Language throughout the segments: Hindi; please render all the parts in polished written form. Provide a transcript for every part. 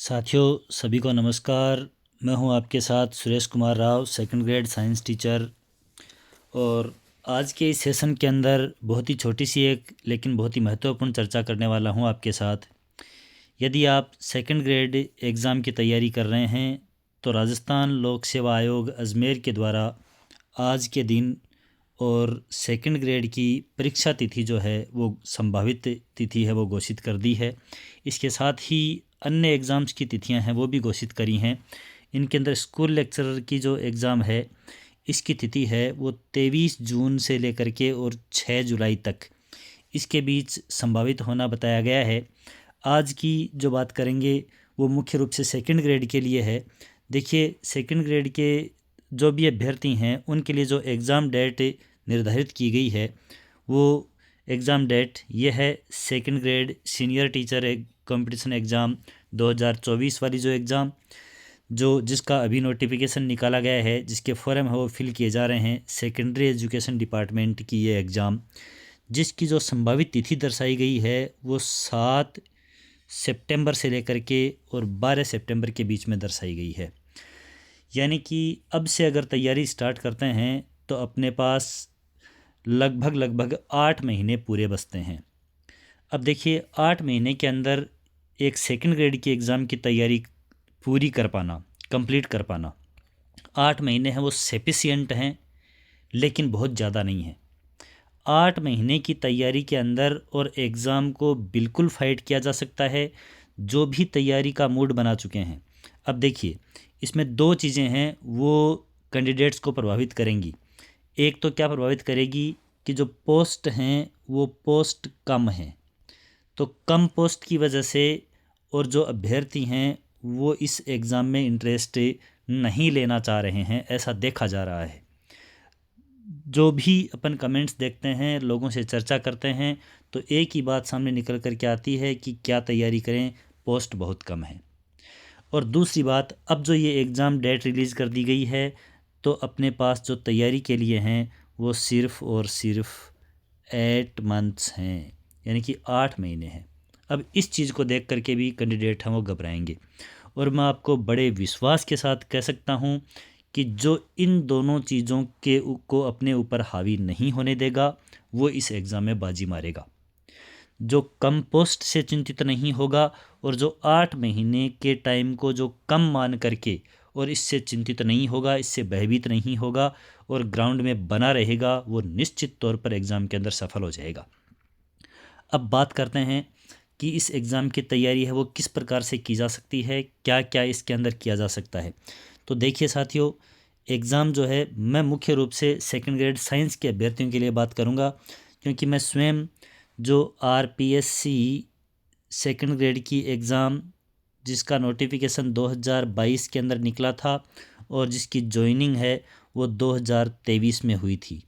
साथियों सभी को नमस्कार। मैं हूं आपके साथ Suresh Kumar Rao, second grade science teacher. और आज के इस सेशन के अंदर बहुत ही छोटी सी एक लेकिन बहुत ही महत्वपूर्ण चर्चा करने वाला हूं आपके साथ। यदि आप सेकंड ग्रेड एग्ज़ाम की तैयारी कर रहे हैं तो राजस्थान लोक सेवा आयोग अजमेर के द्वारा आज के दिन और सेकंड ग्रेड की परीक्षा तिथि जो है वो संभावित तिथि है वो घोषित कर दी है। इसके साथ ही अन्य एग्ज़ाम्स की तिथियां हैं वो भी घोषित करी हैं। इनके अंदर स्कूल लेक्चरर की जो एग्ज़ाम है इसकी तिथि है वो 23 जून से लेकर के और 6 जुलाई तक इसके बीच संभावित होना बताया गया है। आज की जो बात करेंगे वो मुख्य रूप से सेकंड ग्रेड के लिए है। देखिए, सेकंड ग्रेड के जो भी अभ्यर्थी हैं उनके लिए जो एग्ज़ाम डेट निर्धारित की गई है वो एग्ज़ाम डेट ये है second grade senior teacher competition exam 2024 वाली जो एग्ज़ाम जिसका अभी नोटिफिकेशन निकाला गया है, जिसके फॉर्म है वो फिल किए जा रहे हैं सेकेंडरी एजुकेशन डिपार्टमेंट की ये एग्ज़ाम, जिसकी जो संभावित तिथि दर्शाई गई है वो 7 सितंबर से लेकर के और 12 सितंबर के बीच में दर्शाई गई है। यानी कि अब से अगर तैयारी स्टार्ट करते हैं तो अपने पास लगभग 8 महीने पूरे बचते हैं। अब देखिए, 8 महीने के अंदर एक सेकंड ग्रेड की एग्ज़ाम की तैयारी पूरी कर पाना, कंप्लीट कर पाना, 8 महीने हैं वो सफिशिएंट हैं लेकिन बहुत ज़्यादा नहीं है। 8 महीने की तैयारी के अंदर और एग्ज़ाम को बिल्कुल फाइट किया जा सकता है जो भी तैयारी का मूड बना चुके हैं। अब देखिए, इसमें 2 चीज़ें हैं वो कैंडिडेट्स को प्रभावित करेंगी। एक तो क्या प्रभावित करेगी कि जो पोस्ट हैं वो पोस्ट कम हैं, तो कम पोस्ट की वजह से और जो अभ्यर्थी हैं वो इस एग्ज़ाम में इंटरेस्ट नहीं लेना चाह रहे हैं, ऐसा देखा जा रहा है। जो भी अपन कमेंट्स देखते हैं, लोगों से चर्चा करते हैं, तो एक ही बात सामने निकल कर के आती है कि क्या तैयारी करें, पोस्ट बहुत कम है। और दूसरी बात, अब जो ये एग्ज़ाम डेट रिलीज़ कर दी गई है तो अपने पास जो तैयारी के लिए हैं वो सिर्फ़ और सिर्फ 8 मंथ्स हैं, यानी कि 8 महीने हैं। अब इस चीज़ को देख करके भी कैंडिडेट हैं वो घबराएंगे। और मैं आपको बड़े विश्वास के साथ कह सकता हूँ कि जो इन दोनों चीज़ों को अपने ऊपर हावी नहीं होने देगा वो इस एग्ज़ाम में बाजी मारेगा। जो कम पोस्ट से चिंतित नहीं होगा और जो 8 महीने के टाइम को जो कम मान करके और इससे चिंतित नहीं होगा, इससे भयभीत नहीं होगा और ग्राउंड में बना रहेगा, वो निश्चित तौर पर एग्ज़ाम के अंदर सफल हो जाएगा। अब बात करते हैं कि इस एग्ज़ाम की तैयारी है वो किस प्रकार से की जा सकती है, क्या क्या इसके अंदर किया जा सकता है। तो देखिए साथियों, एग्ज़ाम जो है मैं मुख्य रूप से सेकंड ग्रेड साइंस के अभ्यर्थियों के लिए बात करूंगा, क्योंकि मैं स्वयं जो आरपीएससी सेकंड ग्रेड की एग्ज़ाम जिसका नोटिफिकेशन 2022 के अंदर निकला था और जिसकी जॉइनिंग है वो 2023 में हुई थी,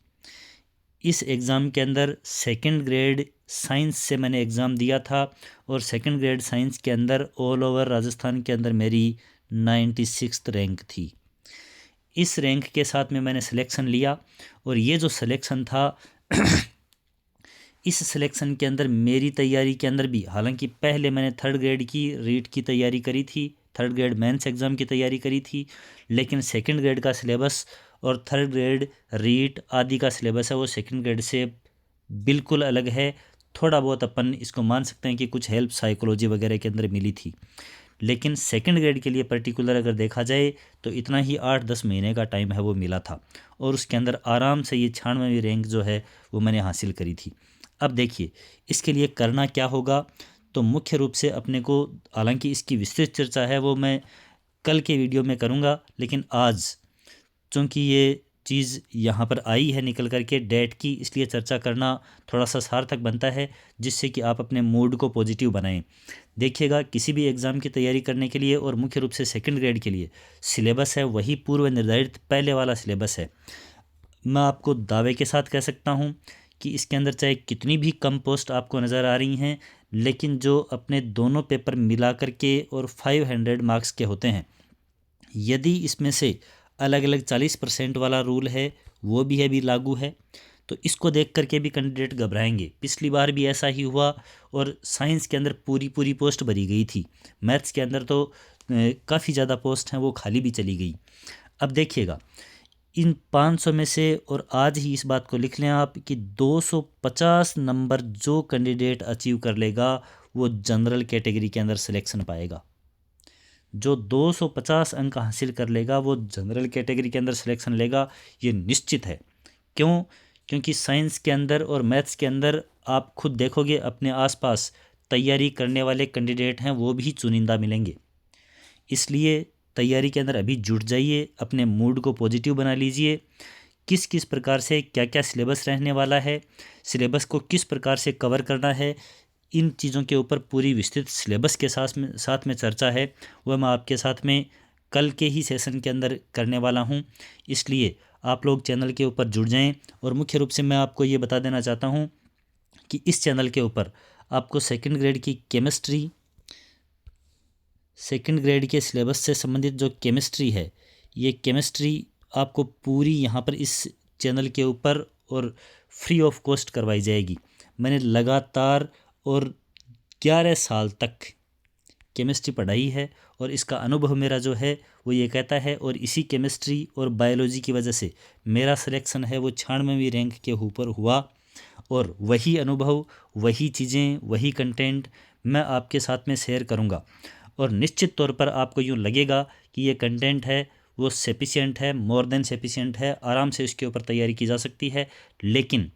इस एग्ज़ाम के अंदर सेकंड ग्रेड साइंस से मैंने एग्ज़ाम दिया था और सेकंड ग्रेड साइंस के अंदर ऑल ओवर राजस्थान के अंदर मेरी 96th रैंक थी। इस रैंक के साथ में मैंने सिलेक्शन लिया और ये जो सिलेक्शन था इस सिलेक्शन के अंदर मेरी तैयारी के अंदर भी, हालांकि पहले मैंने थर्ड ग्रेड की रीट की तैयारी करी थी, थर्ड ग्रेड मेंस एग्ज़ाम की तैयारी करी थी, लेकिन सेकंड ग्रेड का सिलेबस और थर्ड ग्रेड रीट आदि का सिलेबस है वो सेकंड ग्रेड से बिल्कुल अलग है। थोड़ा बहुत अपन इसको मान सकते हैं कि कुछ हेल्प साइकोलॉजी वगैरह के अंदर मिली थी, लेकिन सेकंड ग्रेड के लिए पर्टिकुलर अगर देखा जाए तो इतना ही 8-10 महीने का टाइम है वो मिला था और उसके अंदर आराम से ये 96वीं रैंक जो है वो मैंने हासिल करी थी। अब देखिए, इसके लिए करना क्या होगा, तो मुख्य रूप से अपने को, हालांकि इसकी विस्तृत चर्चा है वो मैं कल के वीडियो में करूंगा, लेकिन आज चूँकि ये चीज़ यहाँ पर आई है निकल करके डेट की, इसलिए चर्चा करना थोड़ा सा सार्थक बनता है, जिससे कि आप अपने मूड को पॉजिटिव बनाएं। देखिएगा, किसी भी एग्ज़ाम की तैयारी करने के लिए और मुख्य रूप से सेकंड ग्रेड के लिए सिलेबस है वही पूर्व निर्धारित पहले वाला सिलेबस है। मैं आपको दावे के साथ कह सकता हूँ कि इसके अंदर चाहे कितनी भी कम पोस्ट आपको नज़र आ रही हैं, लेकिन जो अपने दोनों पेपर मिला करके और 500 मार्क्स के होते हैं, यदि इसमें से अलग अलग 40% वाला रूल है वो भी अभी लागू है, तो इसको देख करके भी कैंडिडेट घबराएंगे। पिछली बार भी ऐसा ही हुआ और साइंस के अंदर पूरी पोस्ट भरी गई थी। मैथ्स के अंदर तो काफ़ी ज़्यादा पोस्ट हैं वो खाली भी चली गई। अब देखिएगा इन 500 में से, और आज ही इस बात को लिख लें आप कि 250 नंबर जो कैंडिडेट अचीव कर लेगा वो जनरल कैटेगरी के अंदर सिलेक्शन पाएगा। जो 250 अंक हासिल कर लेगा वो जनरल कैटेगरी के अंदर सिलेक्शन लेगा, ये निश्चित है। क्यों? क्योंकि साइंस के अंदर और मैथ्स के अंदर आप खुद देखोगे अपने आसपास तैयारी करने वाले कैंडिडेट हैं वो भी चुनिंदा मिलेंगे। इसलिए तैयारी के अंदर अभी जुट जाइए, अपने मूड को पॉजिटिव बना लीजिए। किस किस प्रकार से क्या क्या सिलेबस रहने वाला है, सिलेबस को किस प्रकार से कवर करना है, इन चीज़ों के ऊपर पूरी विस्तृत सिलेबस के साथ में चर्चा है, वह मैं आपके साथ में कल के ही सेशन के अंदर करने वाला हूं। इसलिए आप लोग चैनल के ऊपर जुड़ जाएं। और मुख्य रूप से मैं आपको ये बता देना चाहता हूं कि इस चैनल के ऊपर आपको सेकंड ग्रेड की केमिस्ट्री, सेकंड ग्रेड के सिलेबस से संबंधित जो केमिस्ट्री है, ये केमिस्ट्री आपको पूरी यहाँ पर इस चैनल के ऊपर और फ्री ऑफ कॉस्ट करवाई जाएगी। मैंने लगातार और 11 साल तक केमिस्ट्री पढ़ाई है और इसका अनुभव मेरा जो है वो ये कहता है, और इसी केमिस्ट्री और बायोलॉजी की वजह से मेरा सिलेक्शन है वो 96वीं रैंक के ऊपर हुआ। और वही अनुभव, वही चीज़ें, वही कंटेंट मैं आपके साथ में शेयर करूँगा। और निश्चित तौर पर आपको यूँ लगेगा कि ये कंटेंट है वो सफिशिएंट है, मोर देन सफिशिएंट है, आराम से इसके ऊपर तैयारी की जा सकती है। लेकिन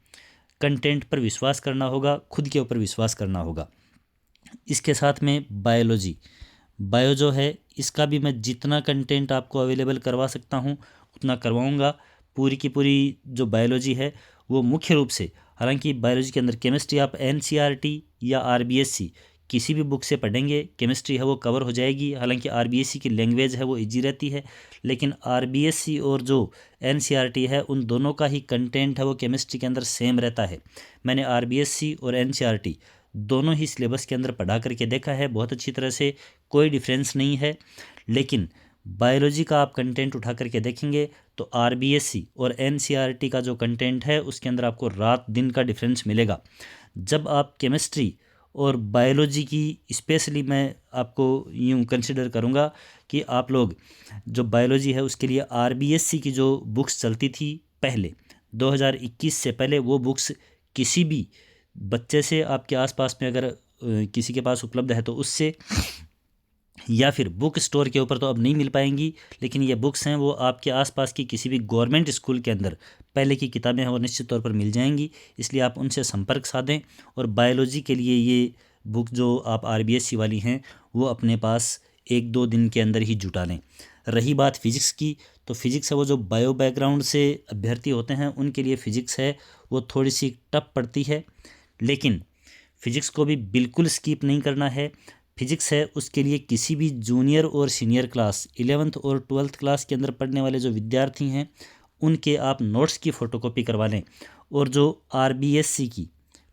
कंटेंट पर विश्वास करना होगा, खुद के ऊपर विश्वास करना होगा। इसके साथ में बायोलॉजी, बायो जो है इसका भी मैं जितना कंटेंट आपको अवेलेबल करवा सकता हूँ उतना करवाऊँगा। पूरी की पूरी जो बायोलॉजी है वो मुख्य रूप से, हालांकि बायोलॉजी के अंदर केमिस्ट्री आप एनसीईआरटी या आरबीएससी किसी भी बुक से पढ़ेंगे, केमिस्ट्री है वो कवर हो जाएगी। हालांकि आरबीएससी की लैंग्वेज है वो इजी रहती है, लेकिन आरबीएससी और जो एनसीईआरटी है उन दोनों का ही कंटेंट है वो केमिस्ट्री के अंदर सेम रहता है। मैंने आरबीएससी और एनसीईआरटी दोनों ही सिलेबस के अंदर पढ़ा करके देखा है बहुत अच्छी तरह से, कोई डिफरेंस नहीं है। लेकिन बायोलॉजी का आप कंटेंट उठा करके देखेंगे तो आरबीएससी और एनसीईआरटी का जो कंटेंट है उसके अंदर आपको रात दिन का डिफरेंस मिलेगा। जब आप केमिस्ट्री और बायोलॉजी की स्पेशली मैं आपको यूँ कंसिडर करूँगा कि आप लोग जो बायोलॉजी है उसके लिए आरबीएससी की जो बुक्स चलती थी पहले 2021 से पहले, वो बुक्स किसी भी बच्चे से आपके आसपास में अगर किसी के पास उपलब्ध है तो उससे, या फिर बुक स्टोर के ऊपर तो अब नहीं मिल पाएंगी, लेकिन ये बुक्स हैं वो आपके आसपास की किसी भी गवर्नमेंट स्कूल के अंदर पहले की किताबें हैं वो निश्चित तौर पर मिल जाएंगी। इसलिए आप उनसे संपर्क साधें और बायोलॉजी के लिए ये बुक जो आप आरबीएससी वाली हैं वो अपने पास 1-2 दिन के अंदर ही जुटा लें। रही बात फिजिक्स की, तो फिजिक्स है वो जो बायो बैकग्राउंड से अभ्यर्थी होते हैं उनके लिए फ़िज़िक्स है वो थोड़ी सी टफ पड़ती है, लेकिन फ़िज़िक्स को भी बिल्कुल स्किप नहीं करना है। फिजिक्स है उसके लिए किसी भी जूनियर और सीनियर क्लास 11th और 12th क्लास के अंदर पढ़ने वाले जो विद्यार्थी हैं उनके आप नोट्स की फ़ोटोकॉपी करवा लें। और जो आरबीएससी की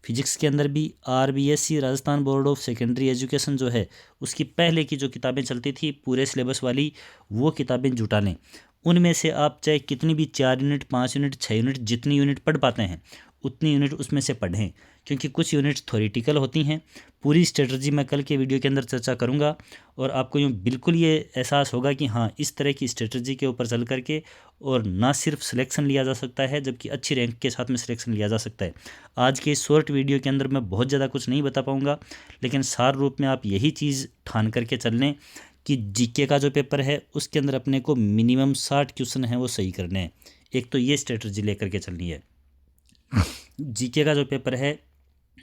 फिजिक्स के अंदर भी RBSC Rajasthan board of secondary education जो है उसकी पहले की जो किताबें चलती थी पूरे सिलेबस वाली, वो किताबें जुटा लें। उनमें से आप चाहे कितनी भी 4 यूनिट 5 यूनिट 6 यूनिट जितनी यूनिट पढ़ पाते हैं उतनी यूनिट उसमें से पढ़ें, क्योंकि कुछ यूनिट्स थ्योरेटिकल होती हैं। पूरी स्ट्रेटजी मैं कल के वीडियो के अंदर चर्चा करूंगा और आपको यूँ बिल्कुल ये एहसास होगा कि हाँ इस तरह की स्ट्रेटजी के ऊपर चल करके और ना सिर्फ सिलेक्शन लिया जा सकता है जबकि अच्छी रैंक के साथ में सिलेक्शन लिया जा सकता है। आज के इस शॉर्ट वीडियो के अंदर मैं बहुत ज़्यादा कुछ नहीं बता पाऊँगा, लेकिन सार रूप में आप यही चीज़ ठान करके चल लें कि जीके का जो पेपर है उसके अंदर अपने को मिनिमम 60 क्वेश्चन हैं वो सही करने हैं। एक तो ये स्ट्रेटजी लेकर के चलनी है। जीके का जो पेपर है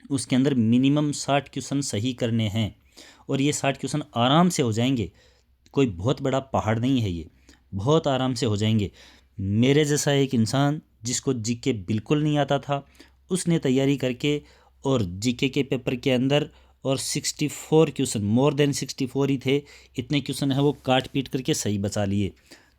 उसके अंदर मिनिमम 60 क्वेश्चन सही करने हैं और ये 60 क्वेश्चन आराम से हो जाएंगे, कोई बहुत बड़ा पहाड़ नहीं है, ये बहुत आराम से हो जाएंगे। मेरे जैसा एक इंसान जिसको जीके बिल्कुल नहीं आता था उसने तैयारी करके और जीके के पेपर के अंदर और 64 क्वेश्चन, मोर देन 64 ही थे, इतने क्वेश्चन है वो काट पीट करके सही बचा लिए।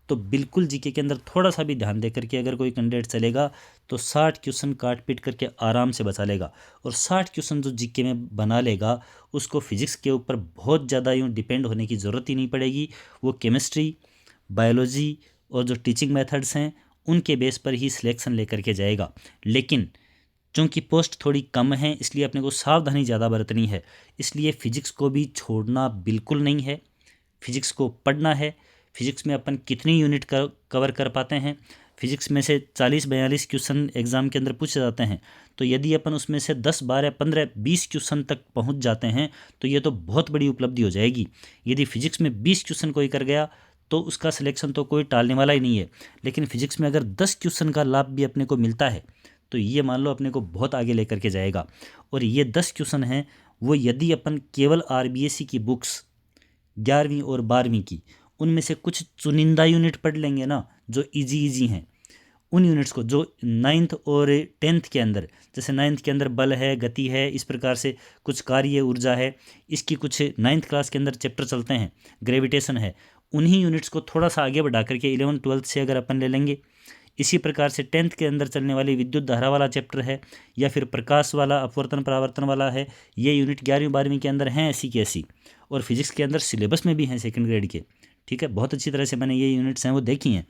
तो बिल्कुल जीके के अंदर थोड़ा सा भी ध्यान दे करके अगर कोई कैंडिडेट चलेगा तो 60 क्वेश्चन काट पीट करके आराम से बचा लेगा। और 60 क्वेश्चन जो जीके में बना लेगा उसको फिजिक्स के ऊपर बहुत ज़्यादा यूँ डिपेंड होने की ज़रूरत ही नहीं पड़ेगी। वो केमिस्ट्री, बायोलॉजी और जो टीचिंग मेथड्स हैं उनके बेस पर ही सिलेक्शन लेकर के जाएगा। लेकिन चूँकि पोस्ट थोड़ी कम है इसलिए अपने को सावधानी ज़्यादा बरतनी है, इसलिए फ़िज़िक्स को भी छोड़ना बिल्कुल नहीं है। फिजिक्स को पढ़ना है। फिजिक्स में अपन कितनी यूनिट कवर कर पाते हैं। फिजिक्स में से 40-42 क्वेश्चन एग्ज़ाम के अंदर पूछे जाते हैं, तो यदि अपन उसमें से 10, 12, 15, 20 क्वेश्चन तक पहुंच जाते हैं तो ये तो बहुत बड़ी उपलब्धि हो जाएगी। यदि फिजिक्स में 20 क्वेश्चन कोई कर गया तो उसका सिलेक्शन तो कोई टालने वाला ही नहीं है। लेकिन फिजिक्स में अगर 10 क्वेश्चन का लाभ भी अपने को मिलता है तो ये मान लो अपने को बहुत आगे लेकर के जाएगा। और ये 10 क्वेश्चन हैं वो यदि अपन केवल RBSC की बुक्स 11वीं और 12वीं की उनमें से कुछ चुनिंदा यूनिट पढ़ लेंगे ना जो इजी हैं, उन यूनिट्स को जो 9th और 10th के अंदर, जैसे 9th के अंदर बल है, गति है, इस प्रकार से कुछ कार्य ऊर्जा है, इसकी कुछ 9th क्लास के अंदर चैप्टर चलते हैं, ग्रेविटेशन है, उन्हीं यूनिट्स को थोड़ा सा आगे बढ़ा करके 11th 12th से अगर अपन ले लेंगे। इसी प्रकार से 10th के अंदर चलने वाली विद्युत धारा वाला चैप्टर है या फिर प्रकाश वाला, अपवर्तन परावर्तन वाला है, ये यूनिट 11वीं 12वीं के अंदर हैं ऐसी की ऐसी, और फिजिक्स के अंदर सिलेबस में भी हैं सेकंड ग्रेड के। ठीक है, बहुत अच्छी तरह से मैंने ये यूनिट्स हैं वो देखी हैं।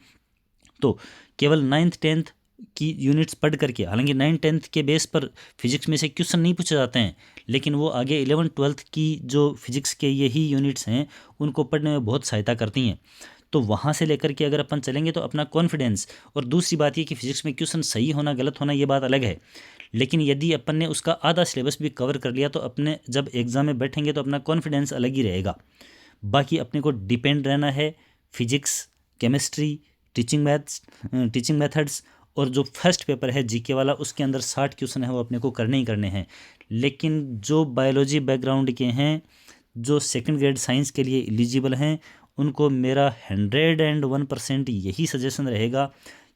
तो केवल 9th 10th की यूनिट्स पढ़ करके, हालांकि 9th 10th के बेस पर फिजिक्स में से क्वेश्चन नहीं पूछे जाते हैं, लेकिन वो आगे 11th 12th की जो फिजिक्स के यही यूनिट्स हैं उनको पढ़ने में बहुत सहायता करती हैं। तो वहाँ से लेकर के अगर अपन चलेंगे तो अपना कॉन्फिडेंस, और दूसरी बात ये कि फिजिक्स में क्वेश्चन सही होना गलत होना ये बात अलग है, लेकिन यदि अपन ने उसका आधा सिलेबस भी कवर कर लिया तो अपने जब एग्ज़ाम में बैठेंगे तो अपना कॉन्फिडेंस अलग ही रहेगा। बाकी अपने को डिपेंड रहना है फिजिक्स, केमिस्ट्री, टीचिंग मेथड्स, और जो फर्स्ट पेपर है जीके वाला उसके अंदर 60 क्वेश्चन है वो अपने को करने ही करने हैं। लेकिन जो बायोलॉजी बैकग्राउंड के हैं, जो सेकंड ग्रेड साइंस के लिए एलिजिबल हैं, उनको मेरा 101% यही सजेशन रहेगा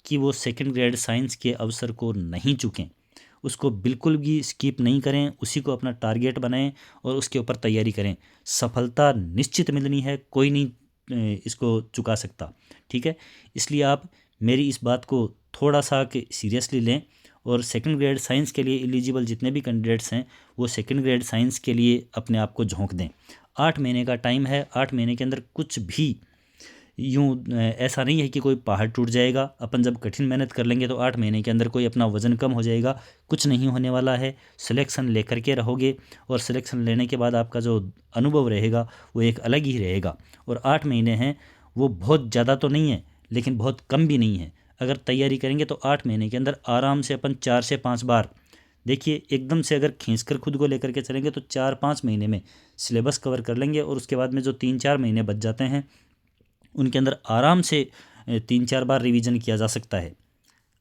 कि वो सेकंड ग्रेड साइंस के अवसर को नहीं चूकें, उसको बिल्कुल भी स्किप नहीं करें, उसी को अपना टारगेट बनाएं और उसके ऊपर तैयारी करें। सफलता निश्चित मिलनी है, कोई नहीं इसको चुका सकता। ठीक है, इसलिए आप मेरी इस बात को थोड़ा सा सीरियसली लें और सेकंड ग्रेड साइंस के लिए एलिजिबल जितने भी कैंडिडेट्स हैं वो सेकंड ग्रेड साइंस के लिए अपने आप को झोंक दें। 8 महीने का टाइम है, 8 महीने के अंदर कुछ भी यूँ ऐसा नहीं है कि कोई पहाड़ टूट जाएगा। अपन जब कठिन मेहनत कर लेंगे तो 8 महीने के अंदर कोई अपना वज़न कम हो जाएगा, कुछ नहीं होने वाला है। सिलेक्शन लेकर के रहोगे और सिलेक्शन लेने के बाद आपका जो अनुभव रहेगा वो एक अलग ही रहेगा। और 8 महीने हैं वो बहुत ज़्यादा तो नहीं है लेकिन बहुत कम भी नहीं है। अगर तैयारी करेंगे तो 8 महीने के अंदर आराम से अपन 4 से 5 बार, देखिए एकदम से अगर खींचकर खुद को लेकर के चलेंगे तो 4-5 महीने में सिलेबस कवर कर लेंगे। और उसके बाद में जो 3-4 महीने बच जाते हैं उनके अंदर आराम से 3-4 बार रिवीजन किया जा सकता है।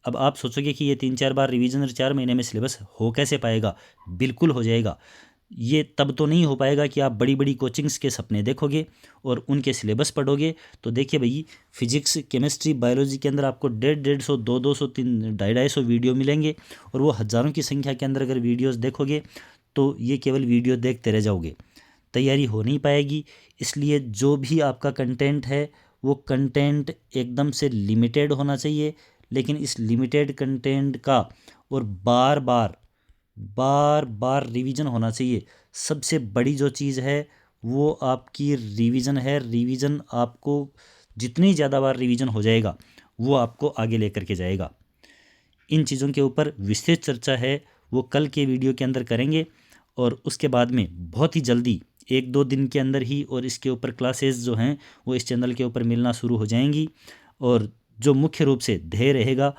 अब आप सोचोगे कि ये 3-4 बार रिवीजन और 4 महीने में सिलेबस हो कैसे पाएगा? बिल्कुल हो जाएगा। ये तब तो नहीं हो पाएगा कि आप बड़ी बड़ी कोचिंग्स के सपने देखोगे और उनके सिलेबस पढ़ोगे। तो देखिए भाई, फिजिक्स, केमिस्ट्री, बायोलॉजी के अंदर आपको 150-150, 200-200, 300-250 वीडियो मिलेंगे और वो हज़ारों की संख्या के अंदर अगर वीडियोस देखोगे तो ये केवल वीडियो देखते रह जाओगे, तैयारी हो नहीं पाएगी। इसलिए जो भी आपका कंटेंट है वो कंटेंट एकदम से लिमिटेड होना चाहिए, लेकिन इस लिमिटेड कंटेंट का और बार बार रिवीजन होना चाहिए। सबसे बड़ी जो चीज़ है वो आपकी रिवीजन है। रिवीजन आपको जितनी ज़्यादा बार रिवीजन हो जाएगा वो आपको आगे लेकर के जाएगा। इन चीज़ों के ऊपर विस्तृत चर्चा है वो कल के वीडियो के अंदर करेंगे और उसके बाद में बहुत ही जल्दी 1-2 दिन के अंदर ही और इसके ऊपर क्लासेस जो हैं वो इस चैनल के ऊपर मिलना शुरू हो जाएंगी। और जो मुख्य रूप से ध्येय रहेगा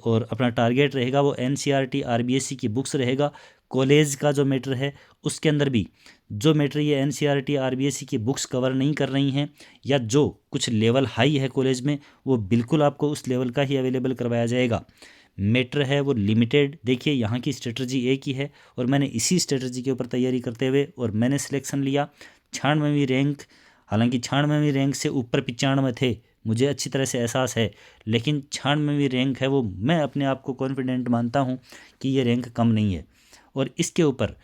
और अपना टारगेट रहेगा वो NCERT RBSC की बुक्स रहेगा। कॉलेज का जो मैटर है उसके अंदर भी जो मैटर ये NCERT RBSC की बुक्स कवर नहीं कर रही हैं या जो कुछ लेवल हाई है कॉलेज में वो बिल्कुल आपको उस लेवल का ही अवेलेबल करवाया जाएगा। मैटर है वो लिमिटेड। देखिए यहाँ की स्ट्रेटजी एक ही है और मैंने इसी स्ट्रेटजी के ऊपर तैयारी करते हुए और मैंने सिलेक्शन लिया 96वीं रैंक। हालांकि 96वीं रैंक से ऊपर 95 थे, मुझे अच्छी तरह से एहसास है, लेकिन 96वीं रैंक है वो मैं अपने आप को कॉन्फिडेंट मानता हूँ कि ये रैंक कम नहीं है। और इसके ऊपर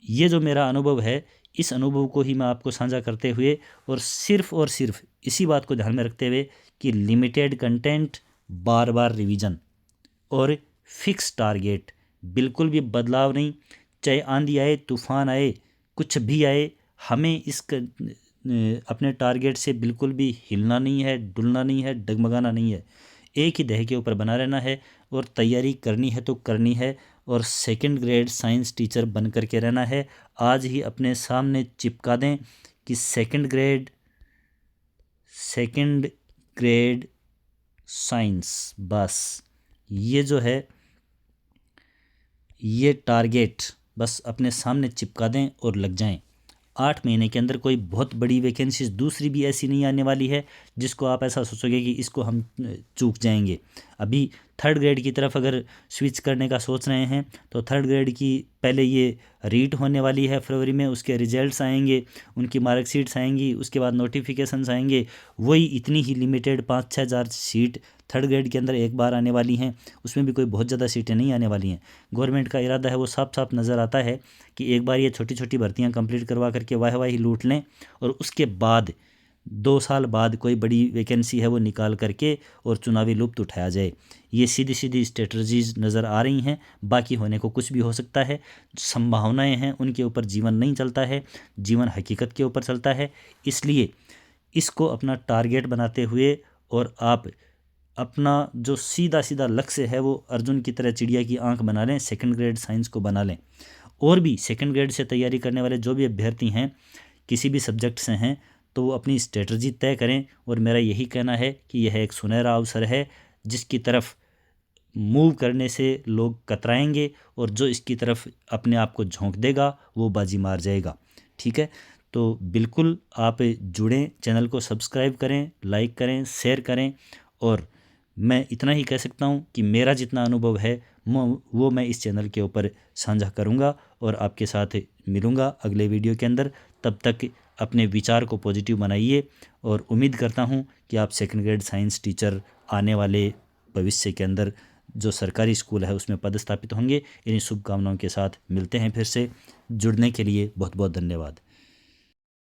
ये जो मेरा अनुभव है इस अनुभव को ही मैं आपको साझा करते हुए और सिर्फ इसी बात को ध्यान में रखते हुए कि लिमिटेड कंटेंट, बार बार रिवीजन और फिक्स टारगेट, बिल्कुल भी बदलाव नहीं। चाहे आंधी आए, तूफान आए, कुछ भी आए, हमें अपने टारगेट से बिल्कुल भी हिलना नहीं है, डुलना नहीं है, डगमगाना नहीं है। एक ही ध्येय के ऊपर बना रहना है और तैयारी करनी है तो करनी है और सेकंड ग्रेड साइंस टीचर बन करके रहना है। आज ही अपने सामने चिपका दें कि सेकंड ग्रेड साइंस, बस ये जो है ये टारगेट बस अपने सामने चिपका दें और लग जाएं। 8 महीने के अंदर कोई बहुत बड़ी वैकेंसीज दूसरी भी ऐसी नहीं आने वाली है जिसको आप ऐसा सोचोगे कि इसको हम चूक जाएंगे। अभी थर्ड ग्रेड की तरफ अगर स्विच करने का सोच रहे हैं तो थर्ड ग्रेड की पहले ये रीट होने वाली है फरवरी में, उसके रिजल्ट्स आएंगे, उनकी मार्कशीट्स आएंगी, उसके बाद नोटिफिकेशंस आएंगे। वही इतनी ही लिमिटेड 5-6 हज़ार सीट थर्ड ग्रेड के अंदर एक बार आने वाली हैं, उसमें भी कोई बहुत ज़्यादा सीटें नहीं आने वाली हैं। गवर्नमेंट का इरादा है वो साफ साफ नज़र आता है कि एक बार ये छोटी छोटी भर्तियां कंप्लीट करवा करके वाह ही लूट लें और उसके बाद 2 साल बाद कोई बड़ी वैकेंसी है वो निकाल करके और चुनावी लुत्फ़ उठाया जाए। ये सीधी सीधी स्ट्रेटजीज नज़र आ रही हैं, बाकी होने को कुछ भी हो सकता है। संभावनाएं हैं उनके ऊपर जीवन नहीं चलता है, जीवन हकीकत के ऊपर चलता है। इसलिए इसको अपना टारगेट बनाते हुए और आप अपना जो सीधा सीधा लक्ष्य है वो अर्जुन की तरह चिड़िया की आंख बना लें, सेकंड ग्रेड साइंस को बना लें। और भी सेकंड ग्रेड से तैयारी करने वाले जो भी अभ्यर्थी हैं किसी भी सब्जेक्ट से हैं तो वो अपनी स्ट्रेटजी तय करें। और मेरा यही कहना है कि यह एक सुनहरा अवसर है जिसकी तरफ मूव करने से लोग कतराएंगे और जो इसकी तरफ अपने आप को झोंक देगा वो बाजी मार जाएगा। ठीक है, तो बिल्कुल आप जुड़ें, चैनल को सब्सक्राइब करें, लाइक करें, शेयर करें। और मैं इतना ही कह सकता हूँ कि मेरा जितना अनुभव है वो मैं इस चैनल के ऊपर साझा करूँगा और आपके साथ मिलूँगा अगले वीडियो के अंदर। तब तक अपने विचार को पॉजिटिव बनाइए और उम्मीद करता हूँ कि आप सेकंड ग्रेड साइंस टीचर आने वाले भविष्य के अंदर जो सरकारी स्कूल है उसमें पदस्थापित होंगे। इन्हीं शुभकामनाओं के साथ मिलते हैं फिर से। जुड़ने के लिए बहुत बहुत धन्यवाद।